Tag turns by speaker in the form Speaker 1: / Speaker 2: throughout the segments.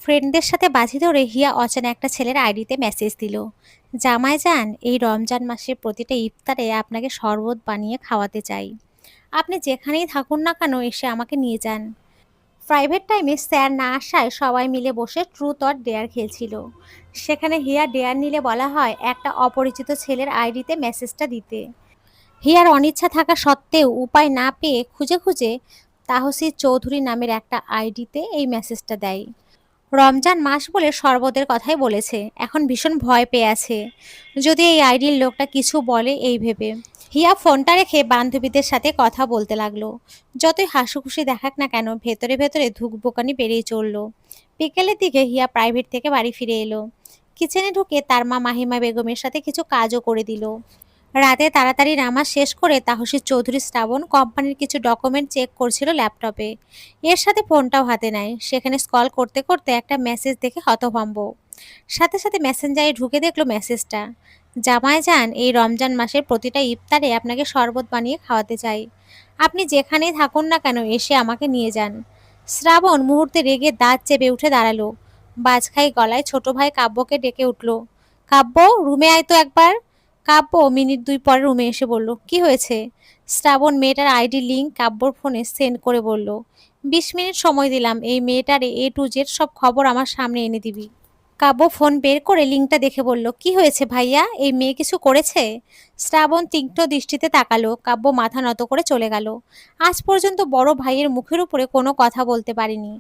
Speaker 1: ফ্রেন্ডদের সাথে বাজি ধরে হিয়া অচেনা একটা ছেলের আইডিতে মেসেজ দিল, জামাই যান, এই রমজান মাসের প্রতিটা ইফতারে আপনাকে শরবত বানিয়ে খাওয়াতে চাই। আপনি যেখানেই থাকুন না কেন এসে আমাকে নিয়ে যান। প্রাইভেট টাইমে স্যার না আসায় সবাই মিলে বসে ট্রুথ অর ডেয়ার খেলছিল। সেখানে হিয়া ডেয়ার নিলে বলা হয় একটা অপরিচিত ছেলের আইডিতে মেসেজটা দিতে। হিয়ার অনিচ্ছা থাকা সত্ত্বেও উপায় না পেয়ে খুঁজে খুঁজে তাহসির চৌধুরী নামের একটা আইডিতে এই মেসেজটা দেয়। রমজান মাস বলে শরবতের কথাই বলেছে, এখন ভীষণ ভয় পেয়ে আছে যদি এই আইডির লোকটা কিছু বলে এই ভেবে। হিয়া ফোনটা রেখে বান্ধবীদের সাথে কথা বলতে লাগলো। যতই হাসিখুশি দেখাক না কেন ভেতরে ভেতরে ধুকবোকানি বেড়েই চলল। বিকেলের দিকে হিয়া প্রাইভেট থেকে বাড়ি ফিরে এলো। কিচেনে ঢুকে তার মা মাহিমা বেগমের সাথে কিছু কাজও করে দিল। রাতে তাড়াতাড়ি নামাজ শেষ করে তাহসির চৌধুরী শ্রাবণ কোম্পানির কিছু ডকুমেন্ট চেক করছিল ল্যাপটপে। এর সাথে ফোনটাও হাতে নেয়। সেখানে স্ক্রল করতে করতে একটা মেসেজ দেখে হতভম্ব। সাথে সাথে মেসেঞ্জারে ঢুকে দেখলো মেসেজটা, জামাই যান, এই রমজান মাসের প্রতিটা ইফতারে আপনাকে শরবত বানিয়ে খাওয়াতে চাই। আপনি যেখানেই থাকুন না কেন এসে আমাকে নিয়ে যান। শ্রাবণ মুহূর্তে রেগে দাঁত চেপে উঠে দাঁড়ালো। বাজখাই গলায় ছোট ভাই কাব্যকে ডেকে উঠল, কাব্য, রুমে আয় তো একবার। কাব্য মিনিট দুই পরে রুমে এসে বলল, কি হয়েছে? শ্রাবণ মেয়েটার আইডি লিঙ্ক কাব্যর ফোনে সেন্ড করে বলল, 20 মিনিট সময় দিলাম, এই মেয়েটার A to Z সব খবর আমার সামনে এনে দিবি। কাব্য ফোন বের করে লিঙ্কটা দেখে বলল, কি হয়েছে ভাইয়া, এই মেয়ে কিছু করেছে? শ্রাবণ তীক্ষ্ণ দৃষ্টিতে তাকালো। কাব্য মাথা নত করে চলে গেল। আজ পর্যন্ত বড় ভাইয়ের মুখের উপরে কোনো কথা বলতে পারেনি,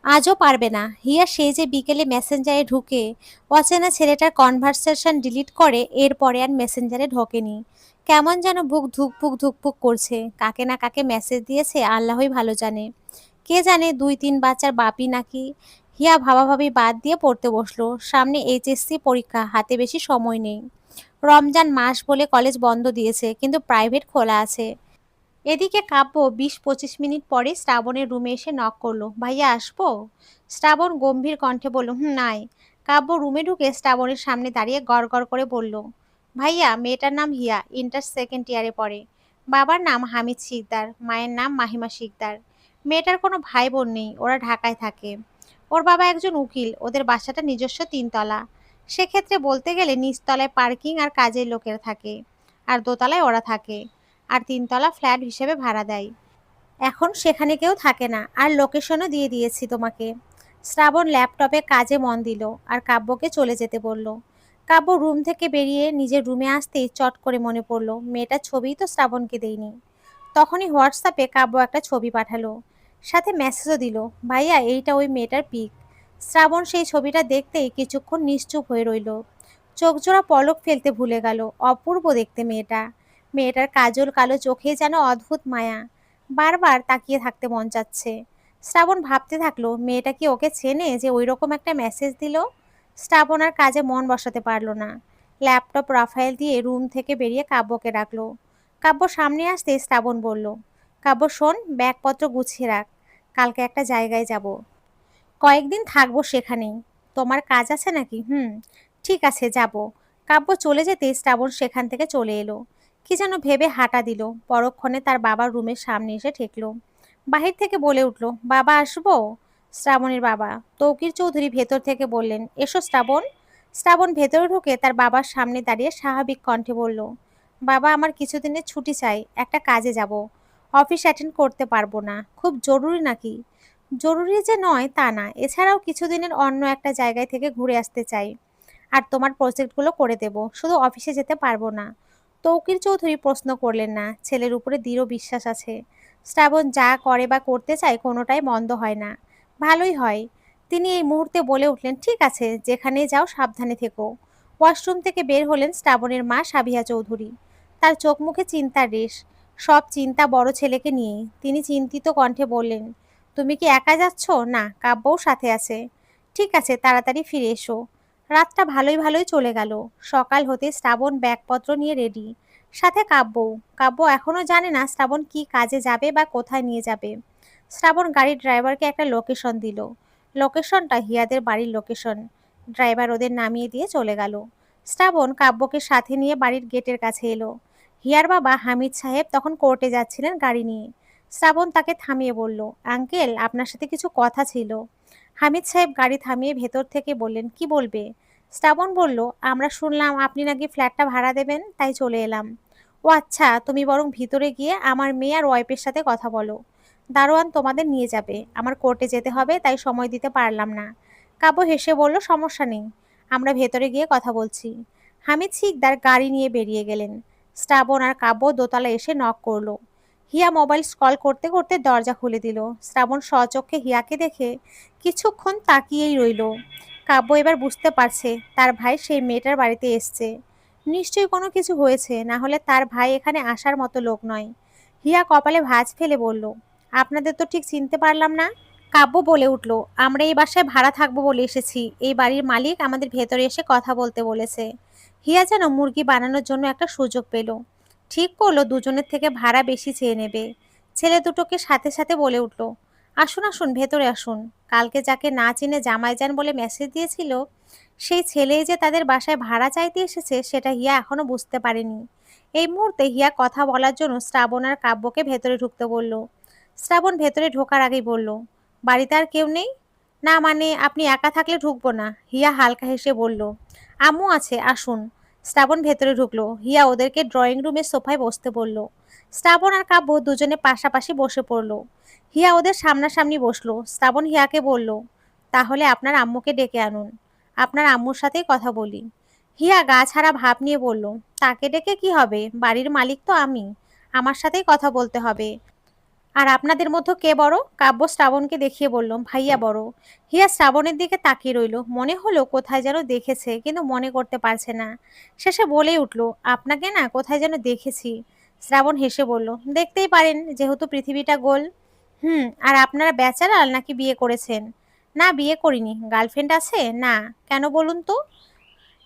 Speaker 1: আজও পারবে না। হিয়া সেই যে বিকেলে মেসেঞ্জারে ঢুকে অচেনা ছেলেটার কনভারসেশন ডিলিট করে, এরপরে আর মেসেঞ্জারে ঢোকেনি। কেমন যেন বুক ধুকপুক ধুকপুক করছে। কাকে না কাকে মেসেজ দিয়েছে আল্লাহই ভালো জানে। কে জানে 2-3 বাচ্চার বাপই নাকি। হিয়া ভাবাভাবি বাদ দিয়ে পড়তে বসলো। সামনে HSC পরীক্ষা, হাতে বেশি সময় নেই। রমজান মাস বলে কলেজ বন্ধ দিয়েছে, কিন্তু প্রাইভেট খোলা আছে। এদিকে কাব্য 20-25 মিনিট পরে শ্রাবণের রুমে এসে নক করলো, ভাইয়া আসবো? শ্রাবণ গম্ভীর কণ্ঠে বলল, নাই। কাব্য রুমে ঢুকে শ্রাবণের সামনে দাঁড়িয়ে গড়গড় করে বলল, ভাইয়া, মেয়েটার নাম হিয়া, ইন্টার সেকেন্ড ইয়ারে পড়ে। বাবার নাম হামিদ শিকদার, মায়ের নাম মাহিমা শিকদার। মেয়েটার কোনো ভাই বোন নেই, ওরা ঢাকায় থাকে। ওর বাবা একজন উকিল, ওদের বাসাটা নিজস্ব 3 তলা। সেক্ষেত্রে বলতে গেলে নিচতলায় পার্কিং আর কাজের লোকের থাকে, আর দোতলায় ওরা থাকে, আর 3 তলা ফ্ল্যাট হিসেবে ভাড়া দেয়। এখন সেখানে কেউ থাকে না, আর লোকেশনও দিয়ে দিয়েছি তোমাকে। শ্রাবণ ল্যাপটপে কাজে মন দিল আর কাব্যকে চলে যেতে বলল। কাব্য রুম থেকে বেরিয়ে নিজের রুমে আসতেই চট করে মনে পড়ল মেয়েটার ছবিই তো শ্রাবণকে দেয়নি। তখনই হোয়াটসঅ্যাপে কাব্য একটা ছবি পাঠালো, সাথে মেসেজও দিল, ভাইয়া এইটা ওই মেয়েটার পিক। শ্রাবণ সেই ছবিটা দেখতেই কিছুক্ষণ নিশ্চুপ হয়ে রইল। চোখজোড়া পলক ফেলতে ভুলে গেল। অপূর্ব দেখতে মেয়েটা। মেয়েটার কাজল কালো চোখে যেন অদ্ভুত মায়া। বারবার তাকিয়ে থাকতে মন চাচ্ছে। শ্রাবণ ভাবতে থাকলো, মেয়েটা কি ওকে চেনে যে ওই রকম একটা মেসেজ দিল? শ্রাবণ আর কাজে মন বসাতে পারলো না। ল্যাপটপ রাফায়েল দিয়ে রুম থেকে বেরিয়ে কাব্যকে ডাকলো। কাব্য সামনে আসতে শ্রাবণ বলল, কাব্য শোন, ব্যাগপত্র গুছিয়ে রাখ, কালকে একটা জায়গায় যাব, কয়েকদিন থাকবো সেখানেই। তোমার কাজ আছে নাকি? ঠিক আছে, যাব। কাব্য চলে যেতে শ্রাবণ সেখান থেকে চলে এলো। কি যেন ভেবে হাঁটা দিল। পরক্ষণে তার বাবার রুমের সামনে এসে ঠেকলো। বাহির থেকে বলে উঠল, বাবা আসবো? শ্রাবণের বাবা তৌকির চৌধুরী ভেতর থেকে বললেন, এসো শ্রাবণ। শ্রাবণ ভেতরে ঢুকে তার বাবার সামনে দাঁড়িয়ে স্বাভাবিক কণ্ঠে বলল, বাবা, আমার কিছুদিনের ছুটি চাই, একটা কাজে যাব, অফিস অ্যাটেন্ড করতে পারবো না। খুব জরুরি নাকি? জরুরি যে নয় তা না, এছাড়াও কিছুদিনের অন্য একটা জায়গায় থেকে ঘুরে আসতে চাই, আর তোমার প্রজেক্টগুলো করে দেব, শুধু অফিসে যেতে পারবো না। তৌকির চৌধুরী প্রশ্ন করলেন না, ছেলের উপরে দৃঢ় বিশ্বাস আছে। শ্রাবণ যা করে বা করতে চায় কোনোটাই মন্দ হয় না, ভালোই হয়। তিনি এই মুহূর্তে বলে উঠলেন, ঠিক আছে, যেখানেই যাও সাবধানে থেকো। ওয়াশরুম থেকে বের হলেন শ্রাবণের মা সাবিহা চৌধুরী। তার চোখ মুখে চিন্তার রেশ। সব চিন্তা বড় ছেলেকে নিয়ে। তিনি চিন্তিত কণ্ঠে বললেন, তুমি কি একা যাচ্ছ? না, কাব্যও সাথে আছে। ঠিক আছে, তাড়াতাড়ি ফিরে এসো। রাতটা ভালোই ভালোই চলে গেল। সকাল হতে শ্রাবণ ব্যাগপত্র নিয়ে রেডি, সাথে কাব্যও। কাব্য এখনো জানে না শ্রাবণ কি কাজে যাবে বা কোথায় নিয়ে যাবে। শ্রাবণ গাড়ির ড্রাইভারকে একটা লোকেশন দিল। লোকেশনটা হিয়াদের বাড়ির লোকেশন। ড্রাইভার ওদের নামিয়ে দিয়ে চলে গেল। শ্রাবণ কাব্যকে সাথে নিয়ে বাড়ির গেটের কাছে এলো। হিয়ার বাবা হামিদ সাহেব তখন কোর্টে যাচ্ছিলেন গাড়ি নিয়ে। শ্রাবণ তাকে থামিয়ে বলল, আঙ্কেল, আপনার সাথে কিছু কথা ছিল। হামিদ সাহেব গাড়ি থামিয়ে ভেতর থেকে বললেন, কি বলবে? শ্রাবণ বলল, আমরা শুনলাম আপনি নাকি ফ্ল্যাটটা ভাড়া দেবেন, তাই চলে এলাম। ও আচ্ছা, তুমি বরং ভিতরে গিয়ে আমার মেয়ে আর ওয়াইফের সাথে কথা বলো। দারোয়ান তোমাদের নিয়ে যাবে। আমার কোর্টে যেতে হবে, তাই সময় দিতে পারলাম না। কাব্য হেসে বলল, সমস্যা নেই, আমরা ভেতরে গিয়ে কথা বলছি। হামিদ শিকদার গাড়ি নিয়ে বেরিয়ে গেলেন। শ্রাবণ আর কাব্য দোতলায় এসে নক করলো। হিয়া মোবাইল স্ক্রল করতে করতে দরজা খুলে দিল। শ্রাবণ স্বচক্ষে হিয়াকে দেখে কিছুক্ষণ তাকিয়েই রইল। কাব্য এবার বুঝতে পারছে তার ভাই সেই মেয়েটার বাড়িতে এসছে। নিশ্চয়ই কোনো কিছু হয়েছে, না হলে তার ভাই এখানে আসার মতো লোক নয়। হিয়া কপালে ভাঁজ ফেলে বলল, আপনাদের তো ঠিক চিনতে পারলাম না। কাব্য বলে উঠল, আমরা এই বাসায় ভাড়া থাকবো বলে এসেছি। এই বাড়ির মালিক আমাদের ভেতরে এসে কথা বলতে বলেছে। হিয়া যেন মুরগি বানানোর জন্য একটা সুযোগ পেল। ঠিক করলো দুজনের থেকে ভাড়া বেশি চেয়ে নেবে। ছেলে দুটোকে সাথে সাথে বলে উঠল, আসুন আসুন, ভেতরে আসুন। কালকে যাকে না চিনে জামাই যান বলে মেসেজ দিয়েছিল, সেই ছেলেই যে তাদের বাসায় ভাড়া চাইতে এসেছে সেটা হিয়া এখনো বুঝতে পারেনি। এই মুহূর্তে হিয়া কথা বলার জন্য শ্রাবণ আর কাব্যকে ভেতরে ঢুকতে বলল। শ্রাবণ ভেতরে ঢোকার আগেই বলল, বাড়িতে আর কেউ নেই? না মানে আপনি একা থাকলে ঢুকবো না, হিয়া হালকা হেসে বলল। আম্মু আছে, আসুন। শ্রাবণ ভেতরে ঢুকলো। হিয়া ওদেরকে ড্রয়িং রুমের সোফায় বসতে বলল। শ্রাবণ আর কাব্য দুজনে পাশাপাশি বসে পড়ল। হিয়া ওদের সামনাসামনি বসলো। শ্রাবণ হিয়াকে বলল, তাহলে আপনার আম্মুকে ডেকে আনুন, আপনার আম্মুর সাথেই কথা বলি। হিয়া গা ছাড়া ভাব নিয়ে বলল, তাকে ডেকে কি হবে, বাড়ির মালিক তো আমি, আমার সাথেই কথা বলতে হবে। আর আপনাদের মধ্যে কে বড়? কাব্য শ্রাবণকে দেখিয়ে বলল, ভাইয়া বড়। হিয়া শ্রাবণের দিকে তাকিয়ে রইল। মনে হলো কোথায় যেন দেখেছে, কিন্তু মনে করতে পারছে না। শেষে বলেই উঠল, আপনাকে না কোথায় যেন দেখেছি। শ্রাবণ হেসে বলল, দেখতেই পারেন, যেহেতু পৃথিবীটা গোল। আর আপনারা ব্যাচেলার নাকি বিয়ে করেছেন? না, বিয়ে করিনি। গার্লফ্রেন্ড আছে? না। কেন বলুন তো?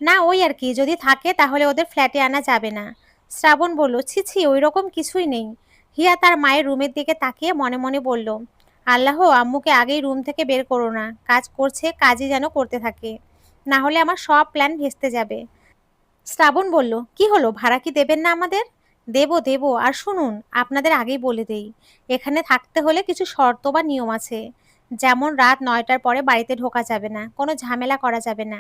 Speaker 1: না, ওই আর কি, যদি থাকে তাহলে ওদের ফ্ল্যাটে আনা যাবে না। শ্রাবণ বলল, ছি ছি, ওই রকম কিছুই নেই। হিয়া তার মায়ের রুমের দিকে তাকিয়ে মনে মনে বলল, আল্লাহ, আম্মুকে আগেই রুম থেকে বের করো না, কাজ করছে, কাজই যেন করতে থাকে, না হলে আমার সব প্ল্যান ভেস্তে যাবে। শ্রাবণ বলল, কি হলো, ভাড়া কি দেবেন না আমাদের? দেবো দেবো, আর শুনুন, আপনাদের আগেই বলে দেই, এখানে থাকতে হলে কিছু শর্ত বা নিয়ম আছে। যেমন রাত 9টার পরে বাড়িতে ঢোকা যাবে না, কোনো ঝামেলা করা যাবে না।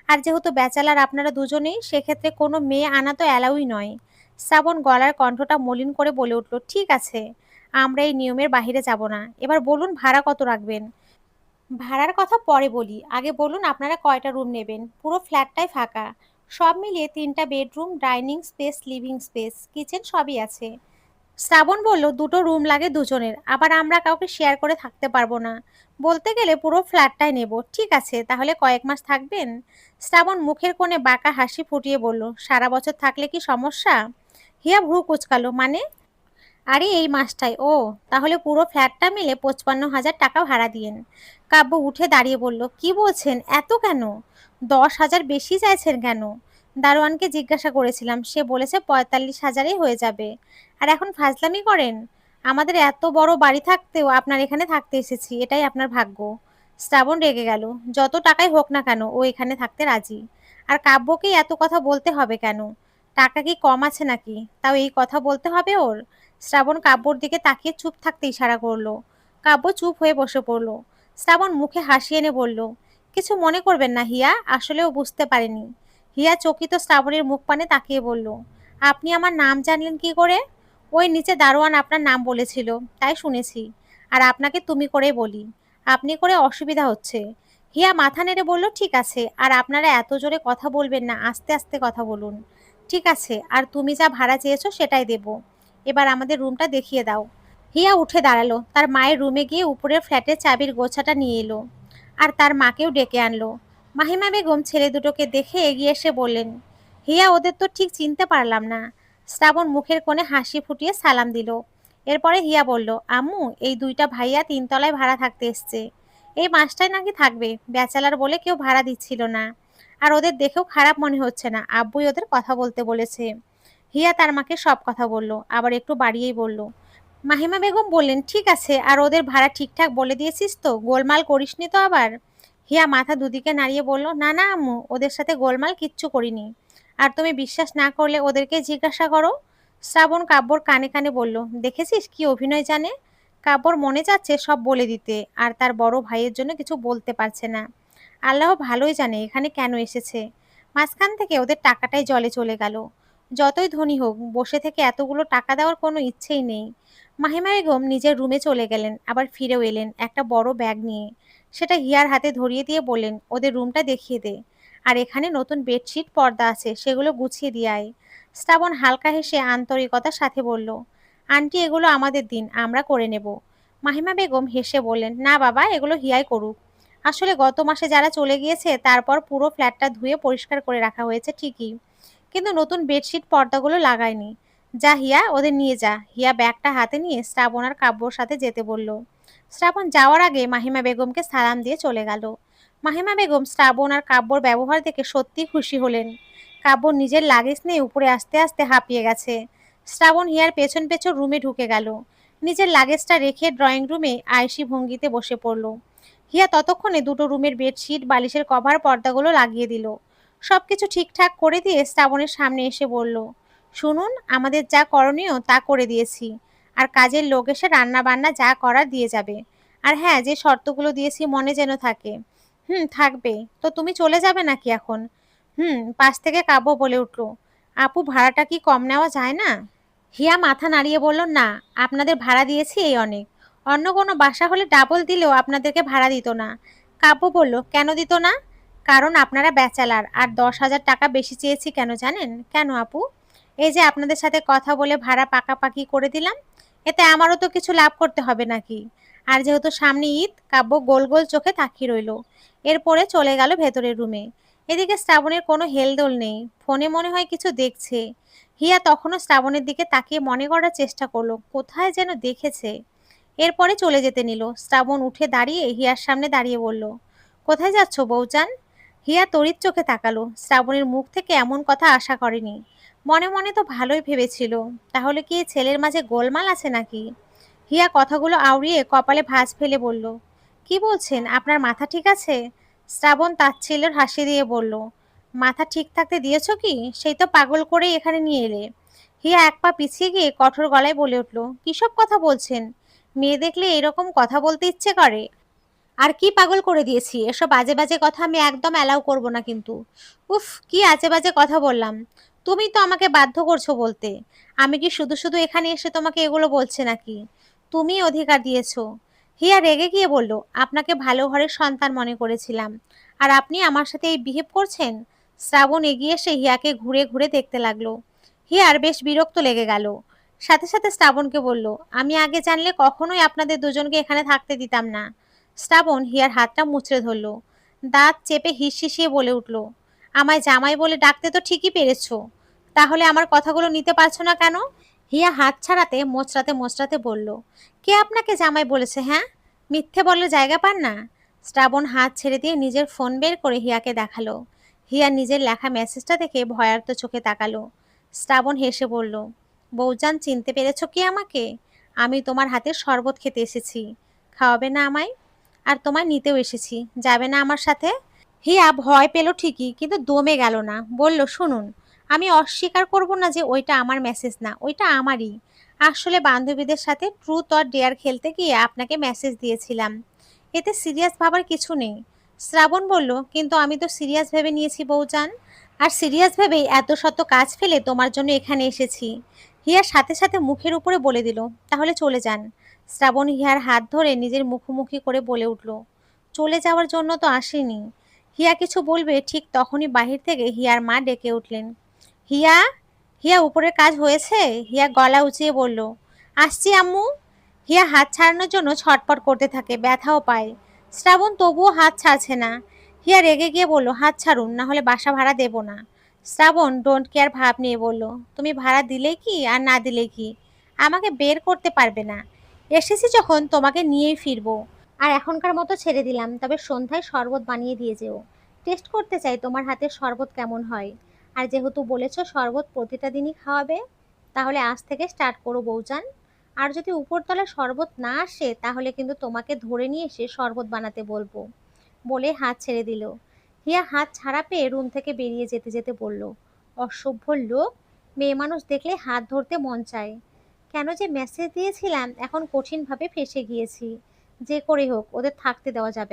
Speaker 1: আর যেহেতু ব্যাচেলার আপনারা দুজনেই, সেক্ষেত্রে কোনো মেয়ে আনা তো অ্যালাউই নয়। শ্রাবণ গলার কণ্ঠটা মলিন করে বলে উঠল, ঠিক আছে, আমরা এই নিয়মের বাইরে যাব না। এবার বলুন, ভাড়া কত রাখবেন? ভাড়ার কথা পরে বলি, আগে বলুন আপনারা কয়টা রুম নেবেন? পুরো ফ্ল্যাটটাই ফাঁকা। সব মিলিয়ে 3টা bedroom, dining space, living space, kitchen সবই আছে। শ্রাবণ বলল, দুটো রুম লাগে দুজনের, আবার আমরা কাউকে শেয়ার করে থাকতে পারবো না। বলতে গেলে পুরো ফ্ল্যাটটাই নেব। ঠিক আছে, তাহলে কয়েক মাস থাকবেন? শ্রাবণ মুখের কোণে বাঁকা হাসি ফুটিয়ে বলল, সারা বছর থাকলে কি সমস্যা? হিয়া ভ্রু কুচকালো, মানে? আরে এই মাসটাই। ও, তাহলে পুরো ফ্ল্যাটটা মিলে 55,000 টাকা ভাড়া দিয়েন। কাব্য উঠে দাঁড়িয়ে বলল, কি বলছেন, এত কেন? 10,000 বেশি চাইছেন কেন? দারোয়ানকে জিজ্ঞাসা করেছিলাম, সে বলেছে 45,000-এই হয়ে যাবে। আর এখন ফাজলামি করেন? আমাদের এত বড় বাড়ি থাকতেও আপনার এখানে থাকতে এসেছি, এটাই আপনার ভাগ্য। শ্রাবণ রেগে গেল। যত টাকাই হোক না কেন, ও এখানে থাকতে রাজি। আর কাব্যকেই এত কথা বলতে হবে কেন? টাকা কি কম আছে নাকি, তাও এই কথা বলতে হবে ওর? শ্রাবণ কাব্যর দিকে তাকিয়ে চুপ থাকতে ইশারা করলো। কাব্য চুপ হয়ে বসে পড়ল। শ্রাবণ মুখে হাসি এনে বলল, কিছু মনে করবেন না হিয়া, আসলেও বুঝতে পারেনি। হিয়া চকিত শ্রাবণের মুখ পানে তাকিয়ে বলল, আপনি আমার নাম জানলেন কি করে? ওই নিচে দারোয়ান আপনার নাম বলেছিল, তাই শুনেছি। আর আপনাকে তুমি করেই বলি, আপনি করে অসুবিধা হচ্ছে। হিয়া মাথা নেড়ে বলল, ঠিক আছে, আর আপনারা এত জোরে কথা বলবেন না, আস্তে আস্তে কথা বলুন। ঠিক আছে, আর তুমি যা ভাড়া চেয়েছো সেটাই দেবো। এবার আমাদের রুমটা দেখিয়ে দাও। হিয়া উঠে দাঁড়ালো। তার মায়ের রুমে গিয়ে উপরের ফ্ল্যাটের চাবির গোছাটা নিয়ে এলো। আর তার মাকেও ডেকে আনলো। মাহিমা বেগম ছেলে দুটোকে দেখে এগিয়ে এসে বললেন, হিয়া, ওদের তো ঠিক চিনতে পারলাম না। শ্রাবণ মুখের কোণে হাসি ফুটিয়ে সালাম দিল। এরপরে হিয়া বলল, আম্মু, এই দুইটা ভাইয়া 3 তলায় ভাড়া থাকতে এসছে। এই মাসটাই নাকি থাকবে, ব্যাচেলার বলে কেউ ভাড়া দিচ্ছিল না। আর ওদের দেখেও খারাপ মনে হচ্ছে না, আব্বুই ওদের কথা বলতে বলেছে। হিয়া তার মাকে সব কথা বলল, আবার একটু বাড়িয়েই বলল। মাহিমা বেগম বললেন, ঠিক আছে, আর ওদের ভাড়া ঠিকঠাক বলে দিয়েছিস তো? গোলমাল করিসনি তো আবার? হিয়া মাথা দুদিকে নাড়িয়ে বলল, না না আম্মু, ওদের সাথে গোলমাল কিচ্ছু করিনি। আর তুমি বিশ্বাস না করলে ওদেরকে জিজ্ঞাসা করো। শ্রাবণ কাব্যর কানে কানে বলল, দেখেছিস কি অভিনয় জানে? কাব্যর মনে যাচ্ছে সব বলে দিতে, আর তার বড় ভাইয়ের জন্য কিছু বলতে পারছে না। আল্লাহ ভালোই জানে এখানে কেন এসেছে। মাঝখান থেকে ওদের টাকাটাই জলে চলে গেল। যতই ধনী হোক, বসে থেকে এতগুলো টাকা দেওয়ার কোনো ইচ্ছেই নেই। মাহিমা বেগম নিজের রুমে চলে গেলেন, আবার ফিরেও এলেন একটা বড় ব্যাগ নিয়ে। সেটা হিয়ার হাতে ধরিয়ে দিয়ে বললেন, ওদের রুমটা দেখিয়ে দে। আর এখানে নতুন বেডশিট পর্দা আছে, সেগুলো গুছিয়ে দিয়ে আয়। শ্রাবণ হালকা হেসে আন্তরিকতার সাথে বলল, আন্টি এগুলো আমাদের দিন, আমরা করে নেব। মাহিমা বেগম হেসে বললেন, না বাবা, এগুলো হিয়াই করুক। আসলে গত মাসে যারা চলে গিয়েছে তারপর পুরো ফ্ল্যাটটা ধুয়ে পরিষ্কার করে রাখা হয়েছে ঠিকই, কিন্তু নতুন বেডশিট পর্দাগুলো লাগায়নি। যা হিয়া, ওদের নিয়ে যা। হিয়া ব্যাগটা হাতে নিয়ে শ্রাবণ আর কাব্যর সাথে যেতে বলল। শ্রাবণ যাওয়ার আগে মাহিমা বেগমকে সালাম দিয়ে চলে গেল। মাহিমা বেগম শ্রাবণ আর কাব্যর ব্যবহার দেখে সত্যি খুশি হলেন। কাব্য নিজের লাগেজ নিয়ে উপরে আস্তে আস্তে হাঁপিয়ে গেছে। শ্রাবণ হিয়ার পেছন পেছন রুমে ঢুকে গেল। নিজের লাগেজটা রেখে ড্রয়িং রুমে আয়েশি ভঙ্গিতে বসে পড়ল। হিয়া ততক্ষণে দুটো রুমের বেডশিট, বালিশের কভার, পর্দাগুলো লাগিয়ে দিল। সবকিছু ঠিকঠাক করে দিয়ে শ্রাবণের সামনে এসে বলল, শুনুন, আমাদের যা করণীয় তা করে দিয়েছি। আর কাজের লোক এসে রান্না বান্না যা করার দিয়ে যাবে। আর হ্যাঁ, যে শর্তগুলো দিয়েছি মনে যেন থাকে। হুম, থাকবে। তো তুমি চলে যাবে নাকি এখন? হুম, পাশ থেকে কাব্য বলে উঠল, আপু ভাড়াটা কি কম নেওয়া যায় না? হিয়া মাথা নাড়িয়ে বলল, না, আপনাদের ভাড়া দিয়েছি এই অনেক। অন্য কোনো বাসা হলে ডাবল দিলেও আপনাদেরকে ভাড়া দিত না। কাব্য বলল, কেন দিত না? কারণ আপনারা ব্যাচেলার, আর 10,000 টাকা বেশি চেয়েছি কেন জানেন? কেন আপু? এই যে আপনাদের সাথে কথা বলে ভাড়া পাকাপাকি করে দিলাম, এতে আমারও তো কিছু লাভ করতে হবে নাকি? আর যেহেতু সামনে ঈদ, কাব্য গোল গোল চোখে তাকিয়ে রইল। এরপরে চলে গেল ভেতরের রুমে। এদিকে শ্রাবণের কোনো হেলদোল নেই, ফোনে মনে হয় কিছু দেখছে। হিয়া তখনও শ্রাবণের দিকে তাকিয়ে মনে করার চেষ্টা করলো কোথায় যেন দেখেছে। এরপরে চলে যেতে নিল। শ্রাবণ উঠে দাঁড়িয়ে হিয়ার সামনে দাঁড়িয়ে বলল, কোথায় যাচ্ছ বউজান? হিয়া তড়িৎ চোখে তাকালো। শ্রাবণের মুখ থেকে এমন কথা আশা করেনি। মনে মনে তো ভালোই ভেবেছিল, তাহলে কি ছেলের মাঝে গোলমাল আছে নাকি? হিয়া কথাগুলো আউড়িয়ে কপালে ভাঁজ ফেলে বলল, কি বলছেন, আপনার মাথা ঠিক আছে? শ্রাবণ তাচ্ছিল্যের হাসি দিয়ে বলল, মাথা ঠিক থাকতে দিয়েছ কি? সেই তো পাগল করেই এখানে নিয়ে এলে। হিয়া এক পা পিছিয়ে গিয়ে কঠোর গলায় বলে উঠল, কিসব কথা বলছেন? মেয়ে দেখলে এরকম কথা বলতে ইচ্ছে করে? আর কি পাগল করে দিয়েছি? এসব বাজে বাজে কথা আমি একদম অ্যালাউ করব না কিন্তু। উফ, কি আজে বাজে কথা বললাম! তুমি তো আমাকে বাধ্য করছো বলতে। আমি কি শুধু শুধু এখানে এসে তোমাকে এগুলো বলছে নাকি? তুমি অধিকার দিয়েছো। হিয়া রেগে গিয়ে বলল, আপনাকে ভালো ঘরের সন্তান মনে করেছিলাম, আর আপনি আমার সাথে এই বিহেভ করছেন? শ্রাবণ এগিয়ে এসে হিয়াকে ঘুরে ঘুরে দেখতে লাগলো। হিয়ার বেশ বিরক্ত লেগে গেল। সাথে সাথে শ্রাবণকে বলল, আমি আগে জানলে কখনোই আপনাদের দুজনকে এখানে থাকতে দিতাম না। শ্রাবণ হিয়ার হাতটা মুচড়ে ধরল। দাঁত চেপে হিসিয়ে বলে উঠল, আমায় জামাই বলে ডাকতে তো ঠিকই পেরেছো, তাহলে আমার কথাগুলো নিতে পারছো না কেন? হিয়া হাত ছাড়াতে মোচড়াতে মোচড়াতে বলল, কে আপনাকে জামাই বলেছে? হ্যাঁ, মিথ্যে বলার জায়গা পান না? শ্রাবণ হাত ছেড়ে দিয়ে নিজের ফোন বের করে হিয়াকে দেখালো। হিয়া নিজের লেখা মেসেজটা দেখে ভয়ার্ত চোখে তাকালো। শ্রাবণ হেসে বলল, বউজান, চিনতে পেরেছো কি আমাকে? আমি তোমার হাতের শরবত খেতে এসেছি, খাওয়াবে না আমায়? আর তোমায় নিতেও এসেছি, যাবে না আমার সাথে? হিয়া ভয় পেল ঠিকই, কিন্তু দমে গেল না। বলল, শুনুন, আমি অস্বীকার করব না যে ওইটা আমার মেসেজ না, ওইটা আমারই। আসলে বান্ধবীদের সাথে ট্রুথ অর ডেয়ার খেলতে গিয়ে আপনাকে মেসেজ দিয়েছিলাম, এতে সিরিয়াস ভাবার কিছু নেই। শ্রাবণ বলল, কিন্তু আমি তো সিরিয়াস ভেবে নিয়েছি বউজান, আর সিরিয়াস ভেবেই এত শত কাজ ফেলে তোমার জন্য এখানে এসেছি। হিয়ার সাথে সাথে মুখের উপরে বলে দিল, তাহলে চলে যান। শ্রাবণ হিয়ার হাত ধরে নিজের মুখোমুখি করে বলে উঠল, চলে যাওয়ার জন্য তো আসেনি। হিয়া কিছু বলবে ঠিক তখনই বাহির থেকে হিয়ার মা ডেকে উঠলেন, হিয়া, হিয়া, উপরের কাজ হয়েছে? হিয়া গলা উঁচিয়ে বলল, আসছি আম্মু। হিয়া হাত ছাড়ানোর জন্য ছটপট করতে থাকে, ব্যথাও পায়। শ্রাবণ তবুও হাত ছাড়ছে না। হিয়া রেগে গিয়ে বলল, হাত ছাড়ুন, না হলে বাসা ভাড়া দেব না। শ্রাবণ ডোন্ট কেয়ার ভাব নিয়ে বলল, তুমি ভাড়া দিলে কি আর না দিলে কি, আমাকে বের করতে পারবে না। এসেছি যখন তোমাকে নিয়েই ফিরবো। আর এখনকার মতো ছেড়ে দিলাম, তবে সন্ধ্যায় শরবত বানিয়ে দিয়ে যেও। টেস্ট করতে চাই তোমার হাতের শরবত কেমন হয়। আর যেহেতু বলেছো শরবত প্রতিটা দিনই খাওয়াবে, তাহলে আজ থেকে স্টার্ট করো বউজান। আর যদি উপরতলায় শরবত না আসে তাহলে কিন্তু তোমাকে ধরে নিয়ে এসে শরবত বানাতে বলবো। বলে হাত ছেড়ে দিল। হিয়া হাত ছাড়া পেয়ে রুম থেকে বেরিয়ে যেতে যেতে বলল, অসভ্য লোক, মেয়ে মানুষ দেখলে হাত ধরতে মন চায়। কেন যে মেসেজ দিয়েছিলাম এখন কঠিনভাবে ফেঁসে গিয়েছি। যে করে হোক ওদের থাকতে দেওয়া যাবে না।